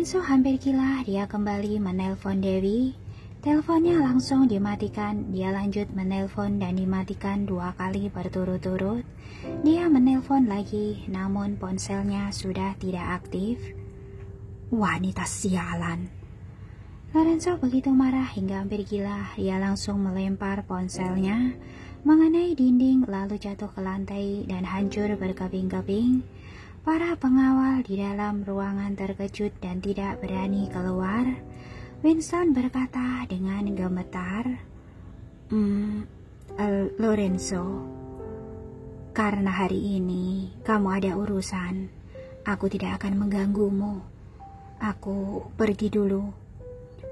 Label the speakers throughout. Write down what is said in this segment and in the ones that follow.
Speaker 1: Lorenzo hampir gila. Dia kembali menelpon Dewi. Teleponnya langsung dimatikan. Dia lanjut menelpon dan dimatikan 2 kali berturut-turut. Dia menelpon lagi, namun ponselnya sudah tidak aktif. Wanita sialan. Lorenzo begitu marah hingga hampir gila. Dia langsung melempar ponselnya mengenai dinding, lalu jatuh ke lantai dan hancur berkeping-keping. Para pengawal di dalam ruangan terkejut dan tidak berani keluar. Winston berkata dengan gemetar, Lorenzo, karena hari ini kamu ada urusan, aku tidak akan mengganggumu. Aku pergi dulu.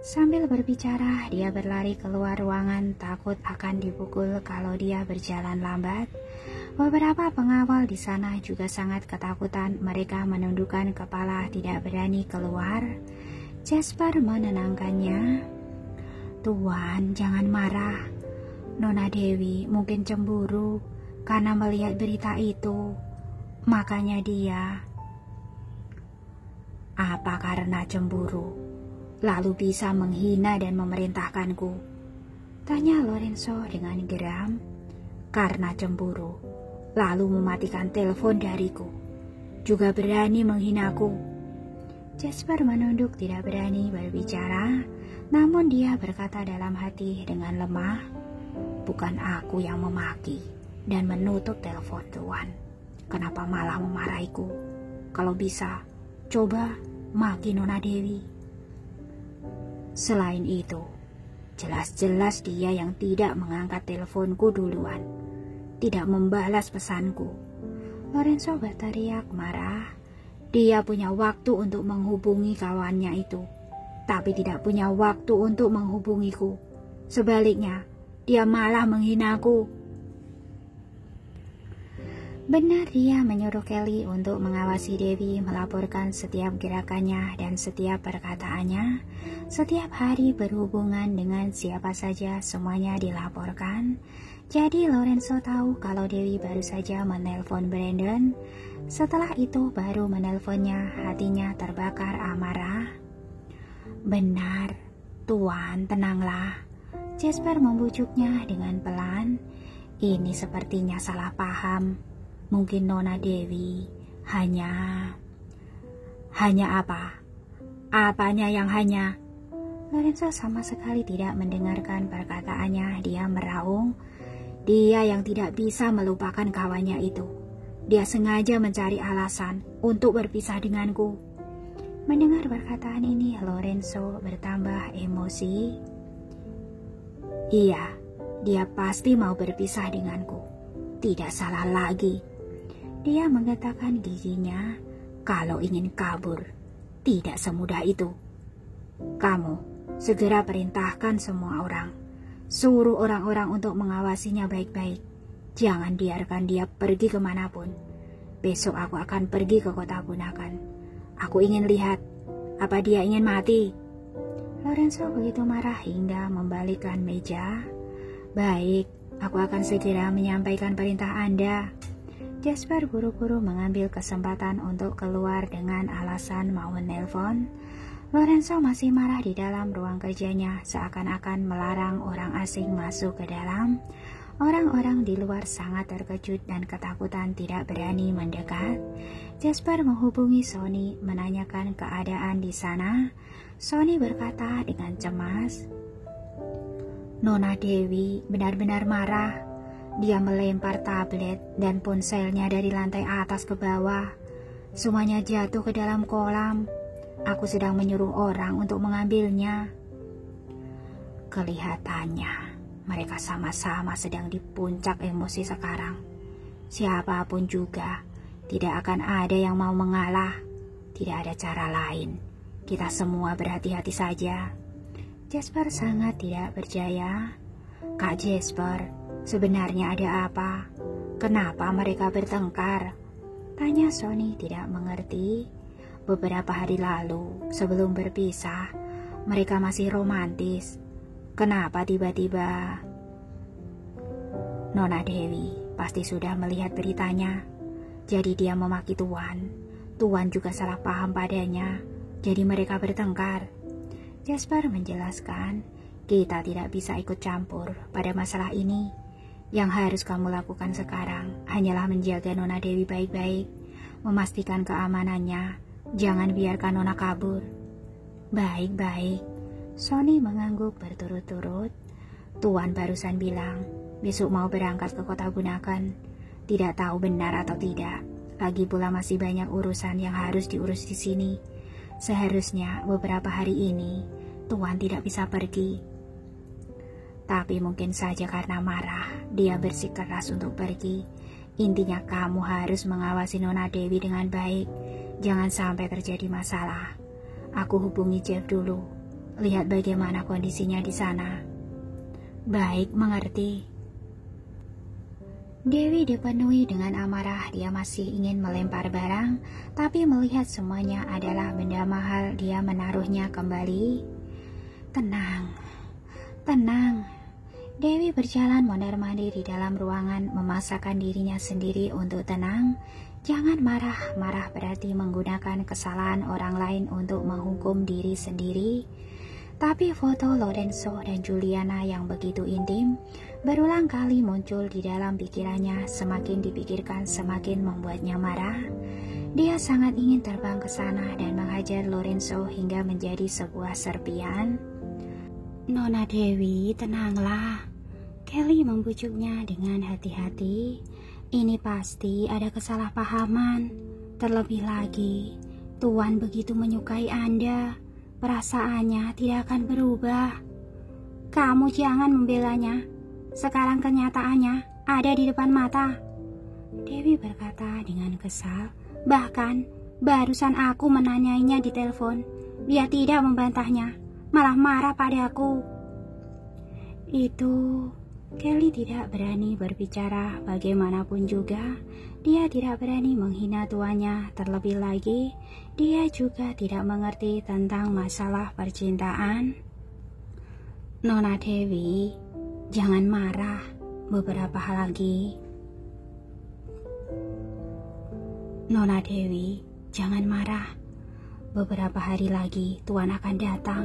Speaker 1: Sambil berbicara, dia berlari keluar ruangan, takut akan dipukul kalau dia berjalan lambat. Beberapa pengawal di sana juga sangat ketakutan. Mereka menundukkan kepala, tidak berani keluar. Jasper menenangkannya. Tuan, jangan marah. Nona Dewi mungkin cemburu karena melihat berita itu. Makanya dia... Apa karena cemburu? Lalu bisa menghina dan memerintahkanku? Tanya Lorenzo dengan geram. Karena cemburu, lalu mematikan telepon dariku. Juga berani menghinaku. Jasper menunduk, tidak berani berbicara. Namun dia berkata dalam hati dengan lemah, bukan aku yang memaki dan menutup telepon Tuan. Kenapa malah memarahiku? Kalau bisa, coba maki Nona Dewi. Selain itu, jelas-jelas dia yang tidak mengangkat teleponku duluan, tidak membalas pesanku. Lorenzo berteriak marah. Dia punya waktu untuk menghubungi kawannya itu, tapi tidak punya waktu untuk menghubungiku. Sebaliknya, dia malah menghinaku. Benar, dia menyuruh Kelly untuk mengawasi Dewi, melaporkan setiap gerakannya dan setiap perkataannya. Setiap hari berhubungan dengan siapa saja, semuanya dilaporkan. Jadi Lorenzo tahu kalau Dewi baru saja menelpon Brandon. Setelah itu baru menelponnya, hatinya terbakar amarah. Benar, Tuan, tenanglah. Jasper membujuknya dengan pelan. Ini sepertinya salah paham. Mungkin Nona Dewi hanya apa? Apanya yang hanya? Lorenzo sama sekali tidak mendengarkan perkataannya. Dia meraung. Dia yang tidak bisa melupakan kawannya itu. Dia sengaja mencari alasan untuk berpisah denganku. Mendengar perkataan ini, Lorenzo bertambah emosi. Iya, dia pasti mau berpisah denganku. Tidak salah lagi. Dia menggetakkan giginya. Kalau ingin kabur, tidak semudah itu. Kamu segera perintahkan semua orang. Suruh orang-orang untuk mengawasinya baik-baik. Jangan biarkan dia pergi kemanapun. Besok aku akan pergi ke kota Punakan. Aku ingin lihat, apa dia ingin mati? Lorenzo begitu marah hingga membalikkan meja. Baik, aku akan segera menyampaikan perintah Anda. Jasper buru-buru mengambil kesempatan untuk keluar dengan alasan mau menelpon. Lorenzo masih marah di dalam ruang kerjanya, seakan-akan melarang orang asing masuk ke dalam. Orang-orang di luar sangat terkejut dan ketakutan, tidak berani mendekat. Jasper menghubungi Sony, menanyakan keadaan di sana. Sony berkata dengan cemas, Nona Dewi benar-benar marah. Dia melempar tablet dan ponselnya dari lantai atas ke bawah. Semuanya jatuh ke dalam kolam. Aku sedang menyuruh orang untuk mengambilnya. Kelihatannya mereka sama-sama sedang di puncak emosi sekarang. Siapapun juga, tidak akan ada yang mau mengalah. Tidak ada cara lain. Kita semua berhati-hati saja. Jasper sangat tidak percaya. Kak Jasper, sebenarnya ada apa? Kenapa mereka bertengkar? Tanya Sony tidak mengerti. Beberapa hari lalu, sebelum berpisah, mereka masih romantis. Kenapa tiba-tiba? Nona Dewi pasti sudah melihat beritanya. Jadi dia memaki Tuan. Tuan juga salah paham padanya. jadi mereka bertengkar. Jasper menjelaskan, kita tidak bisa ikut campur pada masalah ini. Yang harus kamu lakukan sekarang hanyalah menjaga Nona Dewi baik-baik, memastikan keamanannya, jangan biarkan Nona kabur. Baik-baik, Sony mengangguk berturut-turut. Tuan barusan bilang, besok mau berangkat ke kota Bunaken. Tidak tahu benar atau tidak. Lagi pula masih banyak urusan yang harus diurus di sini. Seharusnya beberapa hari ini Tuan tidak bisa pergi. Tapi mungkin saja karena marah, dia bersikeras untuk pergi. Intinya kamu harus mengawasi Nona Dewi dengan baik. Jangan sampai terjadi masalah. Aku hubungi Jeff dulu. Lihat bagaimana kondisinya di sana. Baik, mengerti. Dewi dipenuhi dengan amarah. Dia masih ingin melempar barang, tapi melihat semuanya adalah benda mahal, dia menaruhnya kembali. Tenang, tenang. Dewi berjalan mondar-mandir di dalam ruangan, memaksakan dirinya sendiri untuk tenang. Jangan marah. Marah berarti menggunakan kesalahan orang lain untuk menghukum diri sendiri. Tapi foto Lorenzo dan Juliana yang begitu intim berulang kali muncul di dalam pikirannya. Semakin dipikirkan, semakin membuatnya marah. Dia sangat ingin terbang ke sana dan menghajar Lorenzo hingga menjadi sebuah serpian. Nona Dewi, tenanglah. Kelly membujuknya dengan hati-hati. Ini pasti ada kesalahpahaman. Terlebih lagi, Tuan begitu menyukai Anda. Perasaannya tidak akan berubah. Kamu jangan membelanya. Sekarang kenyataannya ada di depan mata. Dewi berkata dengan kesal. Bahkan barusan aku menanyainya di telepon. Dia tidak membantahnya, malah marah padaku. Itu Kelly tidak berani berbicara. Bagaimanapun juga dia tidak berani menghina tuannya. Terlebih lagi dia juga tidak mengerti tentang masalah percintaan. Nona Dewi, jangan marah. Beberapa hal lagi. Nona Dewi, jangan marah. Beberapa hari lagi Tuan akan datang.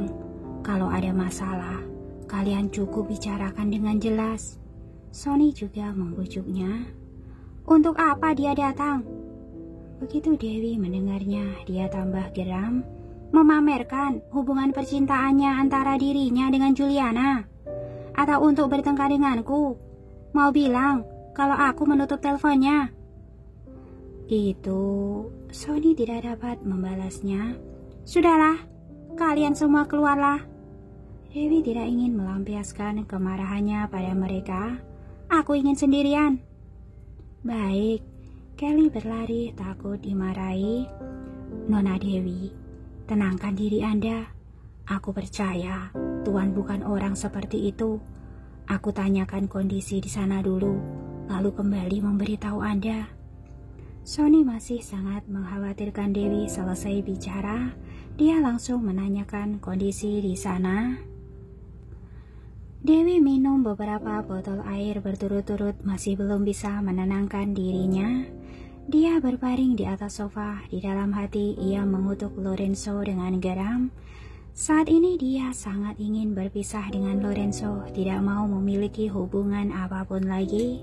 Speaker 1: Kalau ada masalah, kalian cukup bicarakan dengan jelas. Sony juga membujuknya. Untuk apa dia datang? Begitu Dewi mendengarnya, dia tambah geram. Memamerkan hubungan percintaannya antara dirinya dengan Juliana. Atau untuk bertengkar denganku. Mau bilang kalau aku menutup teleponnya. Itu Sony tidak dapat membalasnya. Sudahlah, kalian semua keluarlah. Dewi tidak ingin melampiaskan kemarahannya pada mereka. Aku ingin sendirian. Baik, Kelly berlari takut dimarahi. Nona Dewi, tenangkan diri Anda. Aku percaya Tuan bukan orang seperti itu. Aku tanyakan kondisi di sana dulu, lalu kembali memberitahu Anda. Sony masih sangat mengkhawatirkan Dewi. Selesai bicara, dia langsung menanyakan kondisi di sana. Dewi minum beberapa botol air berturut-turut, masih belum bisa menenangkan dirinya. Dia berbaring di atas sofa. Di dalam hati ia mengutuk Lorenzo dengan geram. Saat ini dia sangat ingin berpisah dengan Lorenzo, tidak mau memiliki hubungan apapun lagi.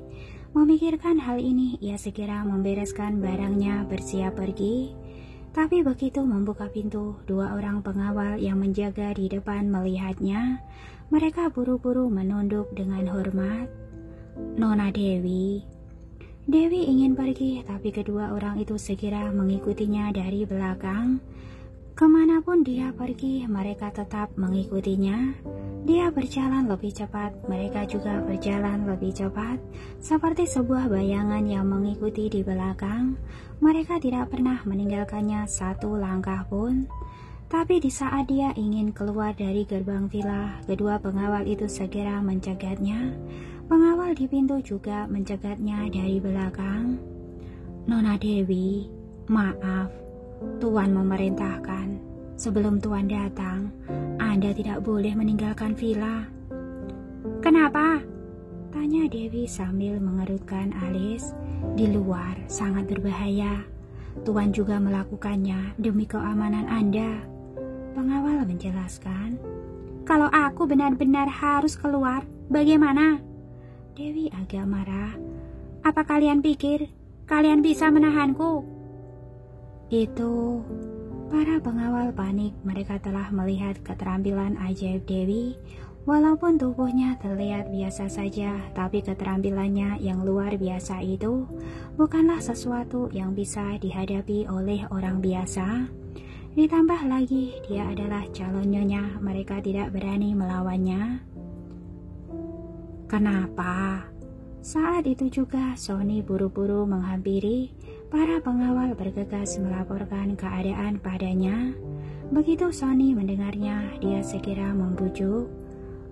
Speaker 1: Memikirkan hal ini, ia segera membereskan barangnya, bersiap pergi. Tapi begitu membuka pintu, dua orang pengawal yang menjaga di depan melihatnya. Mereka buru-buru menunduk dengan hormat. Nona Dewi. Dewi ingin pergi, tapi kedua orang itu segera mengikutinya dari belakang. Kemanapun dia pergi, mereka tetap mengikutinya. Dia berjalan lebih cepat, mereka juga berjalan lebih cepat. Seperti sebuah bayangan yang mengikuti di belakang. Mereka tidak pernah meninggalkannya satu langkah pun. Tapi di saat dia ingin keluar dari gerbang villa, kedua pengawal itu segera mencegatnya. Pengawal di pintu juga mencegatnya dari belakang. Nona Dewi, maaf, Tuan memerintahkan sebelum Tuan datang, Anda tidak boleh meninggalkan villa. Kenapa? Tanya Dewi sambil mengerutkan alis. Di luar sangat berbahaya. Tuan juga melakukannya demi keamanan Anda. Pengawal menjelaskan, kalau aku benar-benar harus keluar, bagaimana? Dewi agak marah. Apa kalian pikir kalian bisa menahanku? Itu. Para pengawal panik, mereka telah melihat keterampilan ajaib Dewi. Walaupun tubuhnya terlihat biasa saja, tapi keterampilannya yang luar biasa itu bukanlah sesuatu yang bisa dihadapi oleh orang biasa. Ditambah lagi, dia adalah calon nyonya, mereka tidak berani melawannya. Kenapa? Saat itu juga Sony buru-buru menghampiri. Para pengawal bergegas melaporkan keadaan padanya. Begitu Sony mendengarnya, dia segera membujuk,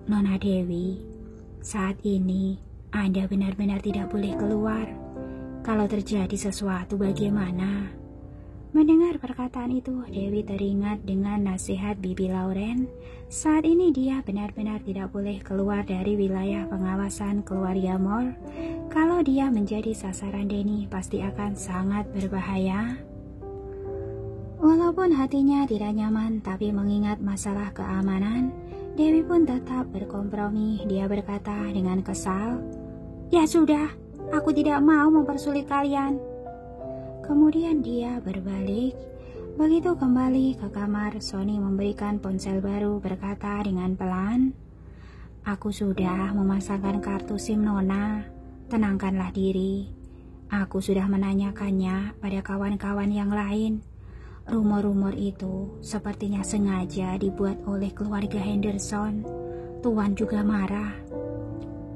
Speaker 1: Nona Dewi, saat ini Anda benar-benar tidak boleh keluar. Kalau terjadi sesuatu bagaimana? Mendengar perkataan itu, Dewi teringat dengan nasihat Bibi Lauren. Saat ini dia benar-benar tidak boleh keluar dari wilayah pengawasan keluarga Moore. Kalau dia menjadi sasaran Denny, pasti akan sangat berbahaya. Walaupun hatinya tidak nyaman, tapi mengingat masalah keamanan, Dewi pun tetap berkompromi. Dia berkata dengan kesal, "Ya sudah, aku tidak mau mempersulit kalian." Kemudian dia berbalik. Begitu kembali ke kamar, Sony memberikan ponsel baru, berkata dengan pelan, "Aku sudah memasangkan kartu SIM Nona. Tenangkanlah diri. Aku sudah menanyakannya pada kawan-kawan yang lain. Rumor-rumor itu sepertinya sengaja dibuat oleh keluarga Henderson. Tuan juga marah.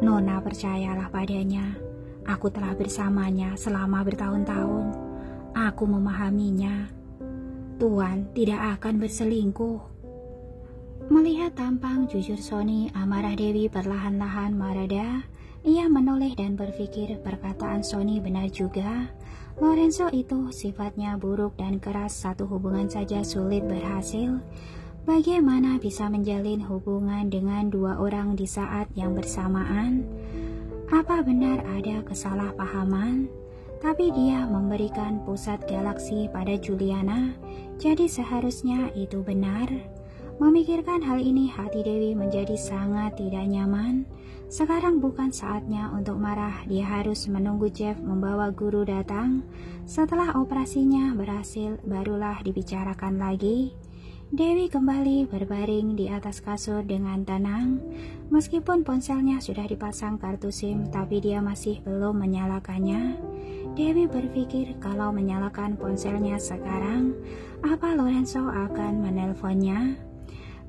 Speaker 1: Nona percayalah padanya. Aku telah bersamanya selama bertahun-tahun. Aku memahaminya. Tuan tidak akan berselingkuh." Melihat tampang jujur Sony, amarah Dewi perlahan-lahan mereda. Ia menoleh dan berpikir perkataan Sony benar juga. Lorenzo itu sifatnya buruk dan keras, satu hubungan saja sulit berhasil. Bagaimana bisa menjalin hubungan dengan dua orang di saat yang bersamaan? Apa benar ada kesalahpahaman? Tapi dia memberikan pusat galaksi pada Juliana, jadi seharusnya itu benar. Memikirkan hal ini, hati Dewi menjadi sangat tidak nyaman. Sekarang bukan saatnya untuk marah, dia harus menunggu Jeff membawa guru datang. Setelah operasinya berhasil, barulah dibicarakan lagi. Dewi kembali berbaring di atas kasur dengan tenang. Meskipun ponselnya sudah dipasang kartu SIM, tapi dia masih belum menyalakannya. Dewi berpikir kalau menyalakan ponselnya sekarang, apa Lorenzo akan menelponnya?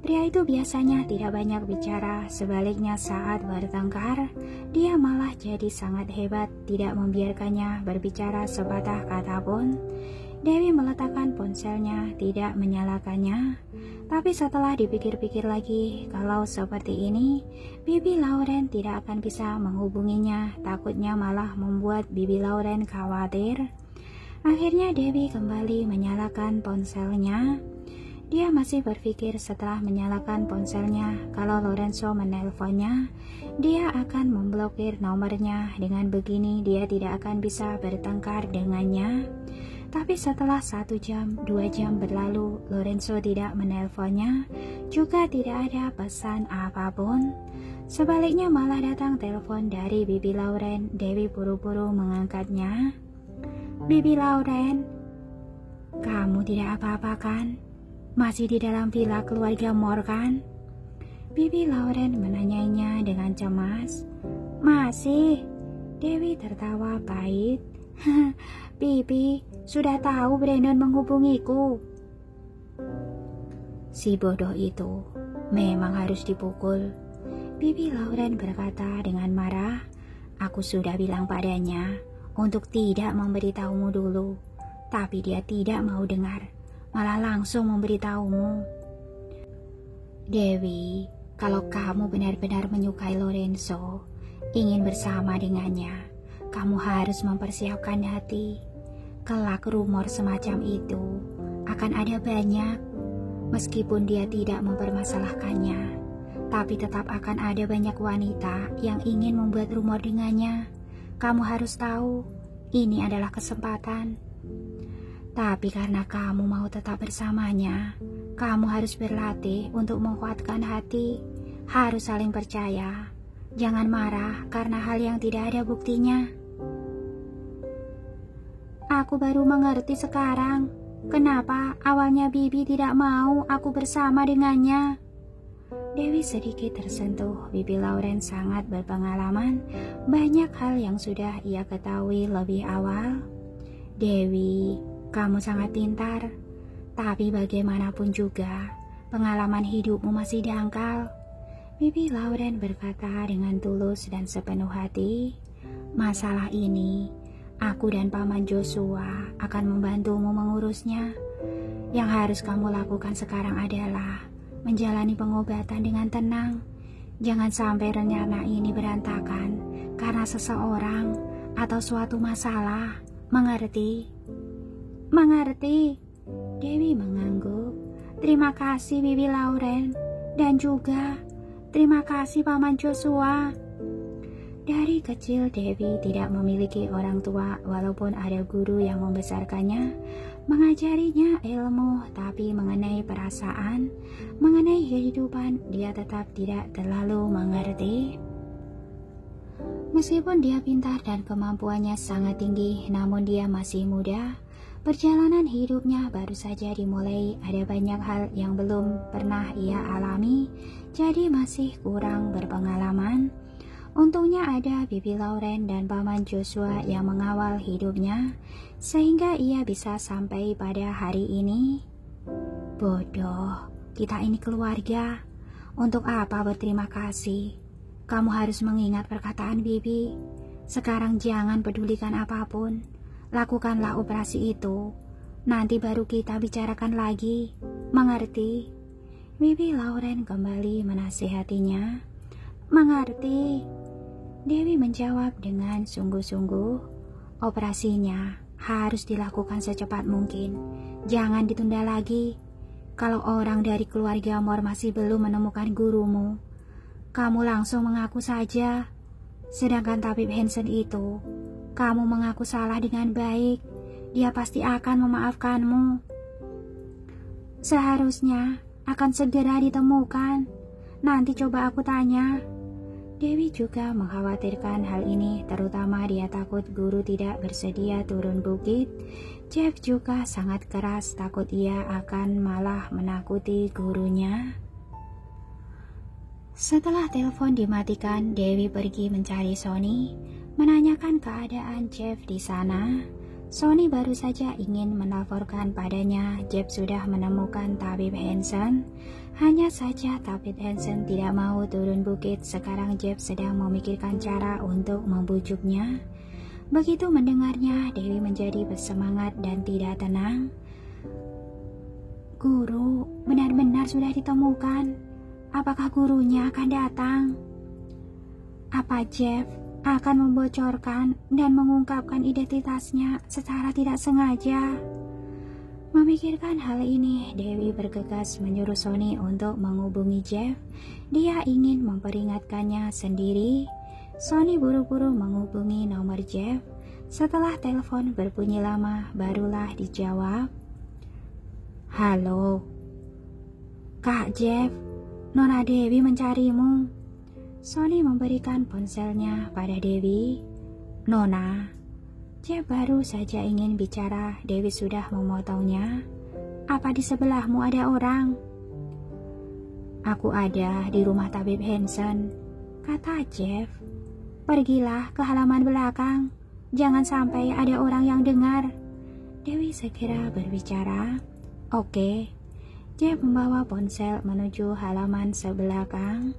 Speaker 1: Pria itu biasanya tidak banyak bicara, sebaliknya saat bertengkar, dia malah jadi sangat hebat, tidak membiarkannya berbicara sepatah kata pun. Dewi meletakkan ponselnya, tidak menyalakannya. Tapi setelah dipikir-pikir lagi, kalau seperti ini, Bibi Lauren tidak akan bisa menghubunginya, takutnya malah membuat Bibi Lauren khawatir. Akhirnya Dewi kembali menyalakan ponselnya. Dia masih berpikir setelah menyalakan ponselnya, kalau Lorenzo menelponnya, dia akan memblokir nomornya. Dengan begini dia tidak akan bisa bertengkar dengannya. Tapi setelah 1 jam, 2 jam berlalu, Lorenzo tidak menelponnya, juga tidak ada pesan apapun. Sebaliknya malah datang telepon dari Bibi Lauren. Dewi buru-buru mengangkatnya. "Bibi Lauren, kamu tidak apa-apa kan? Masih di dalam villa keluarga Moore kan?" Bibi Lauren menanyainya dengan cemas. "Masih." Dewi tertawa pahit. "Bibi sudah tahu Brandon menghubungiku." Si bodoh itu memang harus dipukul. Bibi Lauren berkata dengan marah. "Aku sudah bilang padanya untuk tidak memberitahumu dulu, tapi dia tidak mau dengar, malah langsung memberitahumu." "Dewi, kalau kamu benar-benar menyukai Lorenzo, ingin bersama dengannya, kamu harus mempersiapkan hati. Kelak rumor semacam itu akan ada banyak. Meskipun dia tidak mempermasalahkannya, tapi tetap akan ada banyak wanita yang ingin membuat rumor dengannya. Kamu harus tahu, ini adalah kesempatan. Tapi karena kamu mau tetap bersamanya, Kamu harus berlatih untuk menguatkan hati, harus saling percaya. Jangan marah karena hal yang tidak ada buktinya. Aku baru mengerti sekarang, kenapa awalnya Bibi tidak mau aku bersama dengannya. Dewi sedikit tersentuh. Bibi Lauren sangat berpengalaman, banyak hal yang sudah ia ketahui lebih awal. Dewi, kamu sangat pintar, tapi bagaimanapun juga, pengalaman hidupmu masih dangkal. Bibi Lauren berkata dengan tulus dan sepenuh hati, masalah ini, aku dan Paman Joshua akan membantumu mengurusnya. Yang harus kamu lakukan sekarang adalah menjalani pengobatan dengan tenang. Jangan sampai rencana ini berantakan karena seseorang atau suatu masalah. Mengerti? Mengerti? Dewi mengangguk. Terima kasih Bibi Lauren. Dan juga terima kasih Paman Joshua. Dari kecil Dewi tidak memiliki orang tua, walaupun ada guru yang membesarkannya, mengajarinya ilmu, tapi mengenai perasaan, mengenai kehidupan, dia tetap tidak terlalu mengerti. Meskipun dia pintar dan kemampuannya sangat tinggi, namun dia masih muda. Perjalanan hidupnya baru saja dimulai, ada banyak hal yang belum pernah ia alami, jadi masih kurang berpengalaman. Untungnya ada Bibi Lauren dan Paman Joshua yang mengawal hidupnya, sehingga ia bisa sampai pada hari ini. Bodoh, kita ini keluarga. Untuk apa berterima kasih? Kamu harus mengingat perkataan Bibi. Sekarang jangan pedulikan apapun. Lakukanlah operasi itu. Nanti baru kita bicarakan lagi. Mengerti? Bibi Lauren kembali menasihatinya. Mengerti? Dewi menjawab dengan sungguh-sungguh. Operasinya harus dilakukan secepat mungkin. Jangan ditunda lagi. Kalau orang dari keluarga Moore masih belum menemukan gurumu, kamu langsung mengaku saja. Sedangkan tabib Hansen itu, kamu mengaku salah dengan baik. Dia pasti akan memaafkanmu. Seharusnya akan segera ditemukan. Nanti coba aku tanya. Dewi juga mengkhawatirkan hal ini, terutama dia takut guru tidak bersedia turun bukit. Jeff juga sangat keras, takut ia akan malah menakuti gurunya. Setelah telepon dimatikan, Dewi pergi mencari Sonny, menanyakan keadaan Jeff di sana. Sonny baru saja ingin melaporkan padanya Jeff sudah menemukan tabib Hansen. Hanya saja tabib Hansen tidak mau turun bukit. Sekarang Jeff sedang memikirkan cara untuk membujuknya. Begitu mendengarnya, Dewi menjadi bersemangat dan tidak tenang. Guru benar-benar sudah ditemukan. Apakah gurunya akan datang? Apa Jeff akan membocorkan dan mengungkapkan identitasnya secara tidak sengaja? Memikirkan hal ini, Dewi bergegas menyuruh Sonny untuk menghubungi Jeff. Dia ingin memperingatkannya sendiri. Sonny buru-buru menghubungi nomor Jeff. Setelah telepon berbunyi lama, barulah dijawab. Halo, Kak Jeff, Nona Dewi mencarimu. Sonny memberikan ponselnya pada Dewi. Nona, Jeff baru saja ingin bicara, Dewi sudah memotongnya. Apa di sebelahmu ada orang? Aku ada di rumah tabib Hansen, kata Jeff. Pergilah ke halaman belakang, jangan sampai ada orang yang dengar. Dewi segera berbicara. Oke. Jeff membawa ponsel menuju halaman sebelakang.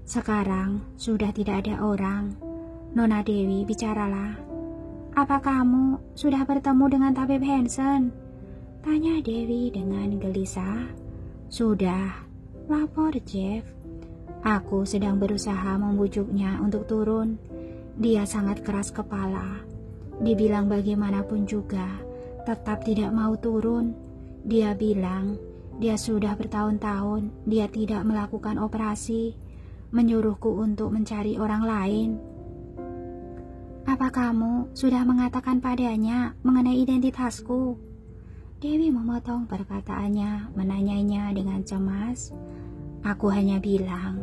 Speaker 1: Sekarang sudah tidak ada orang. Nona Dewi, bicaralah. Apa kamu sudah bertemu dengan tabib Hansen? Tanya Dewi dengan gelisah. Sudah, lapor Jeff. Aku sedang berusaha membujuknya untuk turun. Dia sangat keras kepala. Dibilang bagaimanapun juga, tetap tidak mau turun. Dia bilang, dia sudah bertahun-tahun dia tidak melakukan operasi. Menyuruhku untuk mencari orang lain. Apa kamu sudah mengatakan padanya mengenai identitasku? Dewi memotong perkataannya, menanyanya dengan cemas. Aku hanya bilang,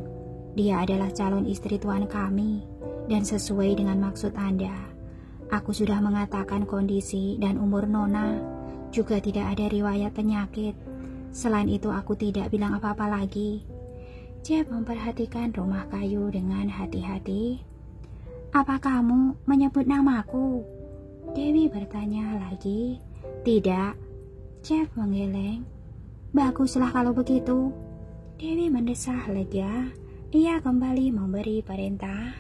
Speaker 1: dia adalah calon istri tuan kami, dan sesuai dengan maksud Anda. Aku sudah mengatakan kondisi dan umur Nona, juga tidak ada riwayat penyakit. Selain itu aku tidak bilang apa-apa lagi. Jeff memperhatikan rumah kayu dengan hati-hati. Apa kamu menyebut namaku? Dewi bertanya lagi. Tidak. Jeff menggeleng. Baguslah kalau begitu. Dewi mendesah lega. Ia kembali memberi perintah.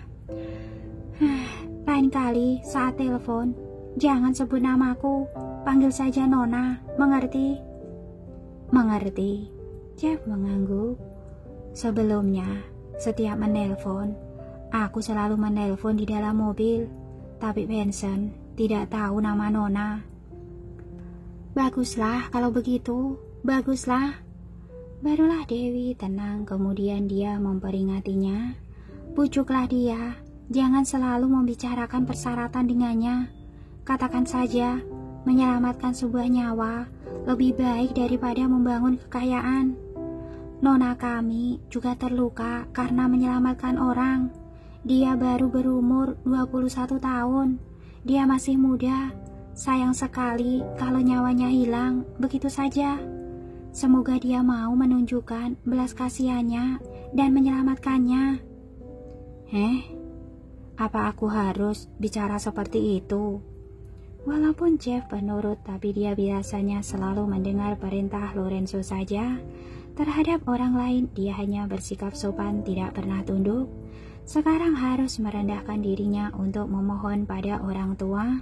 Speaker 1: Lain kali saat telepon, jangan sebut namaku. Panggil saja Nona, mengerti? Mengerti. Jeff mengangguk. Sebelumnya, setiap menelpon, aku selalu menelpon di dalam mobil. Tapi Benson tidak tahu nama Nona. Baguslah kalau begitu, baguslah. Barulah Dewi tenang, kemudian dia memperingatinya. Pujuklah dia, jangan selalu membicarakan persyaratan dengannya. Katakan saja, menyelamatkan sebuah nyawa lebih baik daripada membangun kekayaan. Nona kami juga terluka karena menyelamatkan orang. Dia baru berumur 21 tahun. Dia masih muda. Sayang sekali kalau nyawanya hilang begitu saja. Semoga dia mau menunjukkan belas kasihannya dan menyelamatkannya. Apa aku harus bicara seperti itu? Walaupun Jeff penurut, tapi dia biasanya selalu mendengar perintah Lorenzo saja. Terhadap orang lain, dia hanya bersikap sopan, tidak pernah tunduk. Sekarang harus merendahkan dirinya untuk memohon pada orang tua.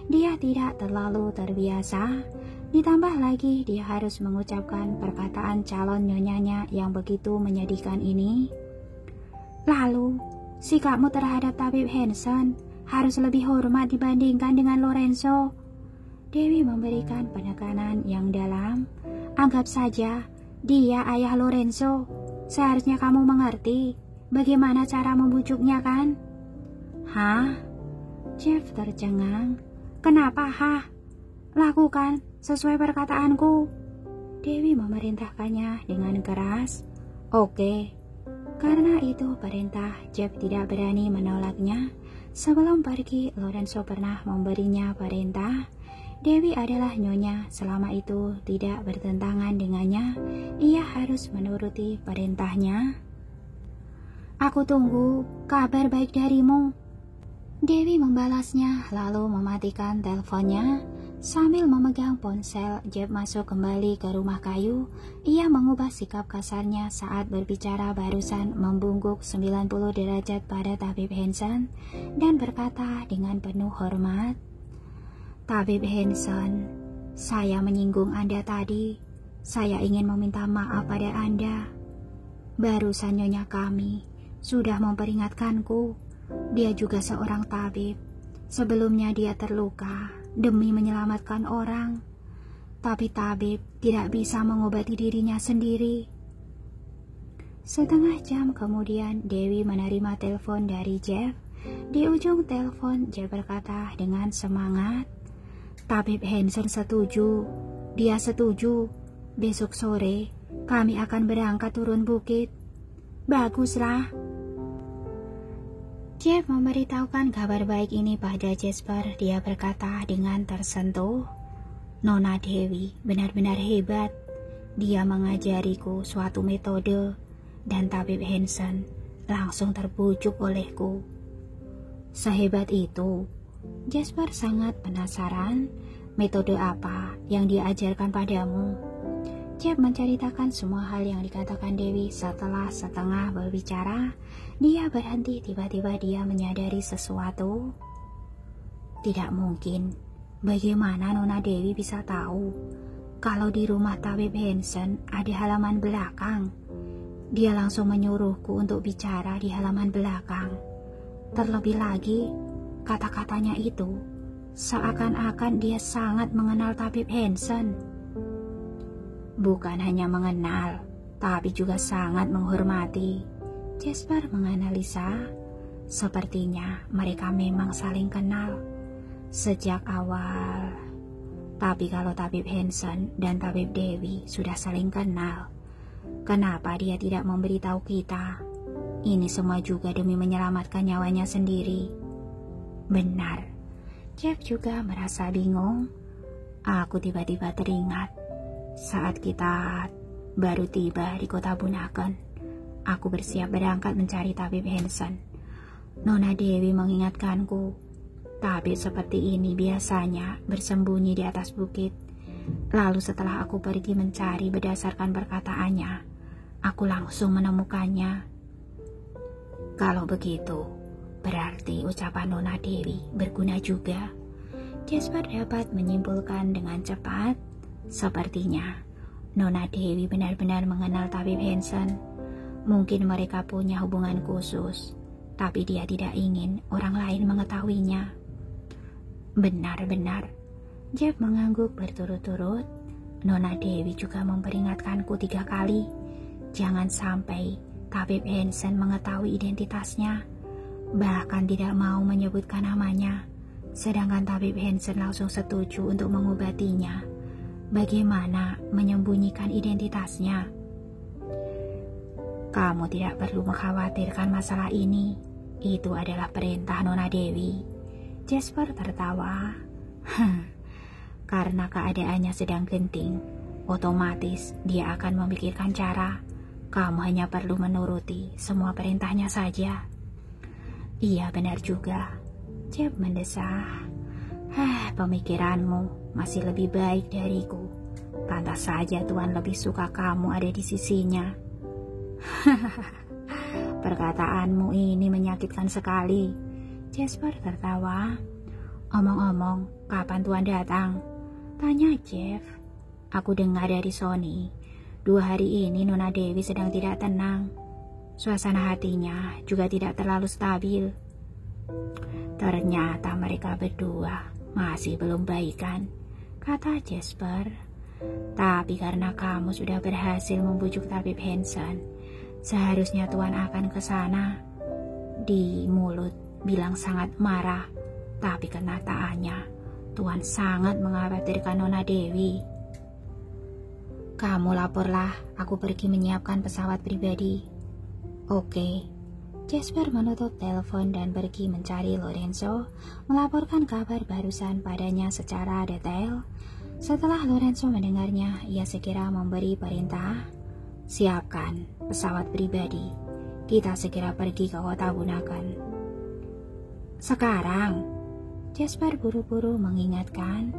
Speaker 1: Dia tidak terlalu terbiasa. Ditambah lagi, dia harus mengucapkan perkataan calon nyonyanya yang begitu menyedihkan ini. Lalu, sikapmu terhadap Tabib Hanson harus lebih hormat dibandingkan dengan Lorenzo. Dewi memberikan penekanan yang dalam. Anggap saja dia ayah Lorenzo. Seharusnya kamu mengerti bagaimana cara membujuknya, kan? Hah? Jeff tercengang. Kenapa hah? Lakukan sesuai perkataanku. Dewi memerintahkannya dengan keras. Oke. Karena itu perintah, Jeff tidak berani menolaknya. Sebelum pergi, Lorenzo pernah memberinya perintah. Dewi adalah nyonya, selama itu tidak bertentangan dengannya. Ia harus menuruti perintahnya. Aku tunggu kabar baik darimu. Dewi membalasnya, lalu mematikan teleponnya. Sambil memegang ponsel, Jeff masuk kembali ke rumah kayu. Ia mengubah sikap kasarnya saat berbicara, barusan membungkuk 90 derajat pada Tabib Hanson dan berkata dengan penuh hormat, Tabib Hanson, saya menyinggung Anda tadi. Saya ingin meminta maaf pada Anda. Barusan nyonya kami sudah memperingatkanku. Dia juga seorang tabib. Sebelumnya dia terluka demi menyelamatkan orang. Tapi tabib tidak bisa mengobati dirinya sendiri. Setengah jam kemudian Dewi menerima telepon dari Jeff. Di ujung telepon Jeff berkata dengan semangat, Tabib Hanson setuju. Dia setuju. Besok sore kami akan berangkat turun bukit. Baguslah. Jeff memberitahukan kabar baik ini pada Jasper. Dia berkata dengan tersentuh, Nona Dewi benar-benar hebat. Dia mengajariku suatu metode dan Tabib Hanson langsung terbujuk olehku. Sehebat itu. Jasper sangat penasaran. Metode apa yang diajarkan padamu? Jeff menceritakan semua hal yang dikatakan Dewi. Setelah setengah berbicara, dia berhenti. Tiba-tiba dia menyadari sesuatu. Tidak mungkin. Bagaimana Nona Dewi bisa tahu kalau di rumah Tabib Hanson ada halaman belakang? Dia langsung menyuruhku untuk bicara di halaman belakang. Terlebih lagi, kata-katanya itu seakan-akan dia sangat mengenal Tabib Hanson. Bukan hanya mengenal, tapi juga sangat menghormati. Jasper menganalisa. Sepertinya mereka memang saling kenal sejak awal. Tapi kalau Tabib Hansen dan Tabib Dewi sudah saling kenal, kenapa dia tidak memberitahu kita? Ini semua juga demi menyelamatkan nyawanya sendiri. Benar, Jeff juga merasa bingung. Aku tiba-tiba teringat saat kita baru tiba di kota Bunaken. Aku bersiap berangkat mencari Tabib Hansen. Nona Dewi mengingatkanku, tabib seperti ini biasanya bersembunyi di atas bukit. Lalu setelah aku pergi mencari berdasarkan perkataannya, aku langsung menemukannya. Kalau begitu, berarti ucapan Nona Dewi berguna juga. Jasper dapat menyimpulkan dengan cepat. Sepertinya Nona Dewi benar-benar mengenal Tabib Hansen. Mungkin mereka punya hubungan khusus, tapi dia tidak ingin orang lain mengetahuinya. Benar-benar, Jeff mengangguk berturut-turut. Nona Dewi juga memperingatkanku 3 kali. Jangan sampai Tabib Hansen mengetahui identitasnya. Bahkan tidak mau menyebutkan namanya. Sedangkan Tabib Hansen langsung setuju untuk mengobatinya. Bagaimana menyembunyikan identitasnya? Kamu tidak perlu mengkhawatirkan masalah ini. Itu adalah perintah Nona Dewi. Jasper tertawa. Karena keadaannya sedang genting, otomatis dia akan memikirkan cara. Kamu hanya perlu menuruti semua perintahnya saja. Iya, benar juga. Jeff mendesah. Pemikiranmu masih lebih baik dariku. Pantas saja Tuhan lebih suka kamu ada di sisinya. Perkataanmu ini menyakitkan sekali. Jasper tertawa. Omong-omong, kapan Tuhan datang? Tanya Jeff. Aku dengar dari Sony, 2 hari ini Nona Dewi sedang tidak tenang. Suasana hatinya juga tidak terlalu stabil. Ternyata mereka berdua masih belum baikan, kata Jasper. Tapi karena kamu sudah berhasil membujuk Tabib Hansen, seharusnya Tuhan akan ke sana. Di mulut bilang sangat marah, tapi kenyataannya Tuhan sangat mengkhawatirkan Nona Dewi. Kamu laporlah, aku pergi menyiapkan pesawat pribadi. Oke. Jasper menutup telepon dan pergi mencari Lorenzo, melaporkan kabar barusan padanya secara detail. Setelah Lorenzo mendengarnya, ia segera memberi perintah, siapkan pesawat pribadi. Kita segera pergi ke kota Bunaken. Sekarang, Jasper buru-buru mengingatkan,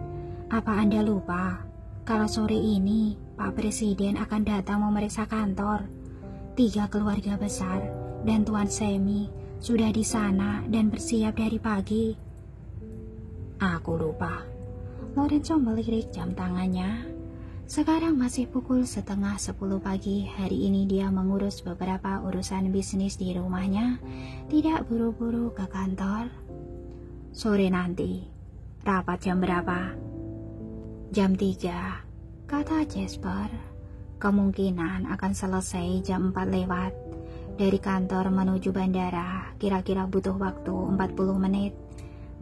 Speaker 1: apa Anda lupa kalau sore ini Pak Presiden akan datang memeriksa kantor? 3 keluarga besar dan Tuan Semi sudah di sana dan bersiap dari pagi. Aku lupa. Lorenzo melirik jam tangannya. Sekarang masih pukul 9:30 pagi. Hari ini dia mengurus beberapa urusan bisnis di rumahnya, tidak buru-buru ke kantor. Sore nanti, rapat jam berapa? Jam 3, kata Jasper. Kemungkinan akan selesai jam 4 lewat. Dari kantor menuju bandara kira-kira butuh waktu 40 menit.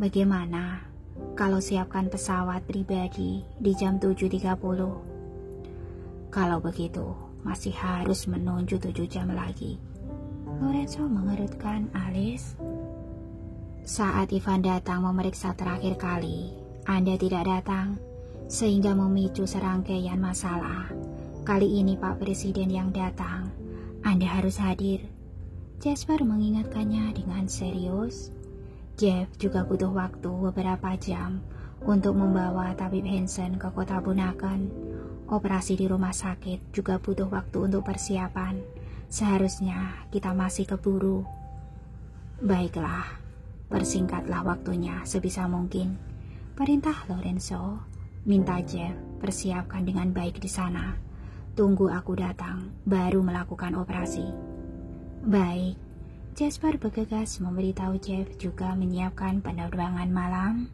Speaker 1: Bagaimana kalau siapkan pesawat pribadi di jam 7.30? Kalau begitu, masih harus menunggu 7 jam lagi. Lorenzo mengerutkan alis. Saat Ivan datang memeriksa terakhir kali, Anda tidak datang, sehingga memicu serangkaian masalah. Kali ini Pak Presiden yang datang, Anda harus hadir. Jasper mengingatkannya dengan serius. Jeff juga butuh waktu beberapa jam untuk membawa Tabib Hansen ke kota Bunaken. Operasi di rumah sakit juga butuh waktu untuk persiapan. Seharusnya kita masih keburu. Baiklah, persingkatlah waktunya sebisa mungkin. Perintah Lorenzo. Minta Jeff persiapkan dengan baik di sana. Tunggu aku datang, baru melakukan operasi. Baik. Jasper bergegas memberitahu Jeff juga menyiapkan penerbangan malam.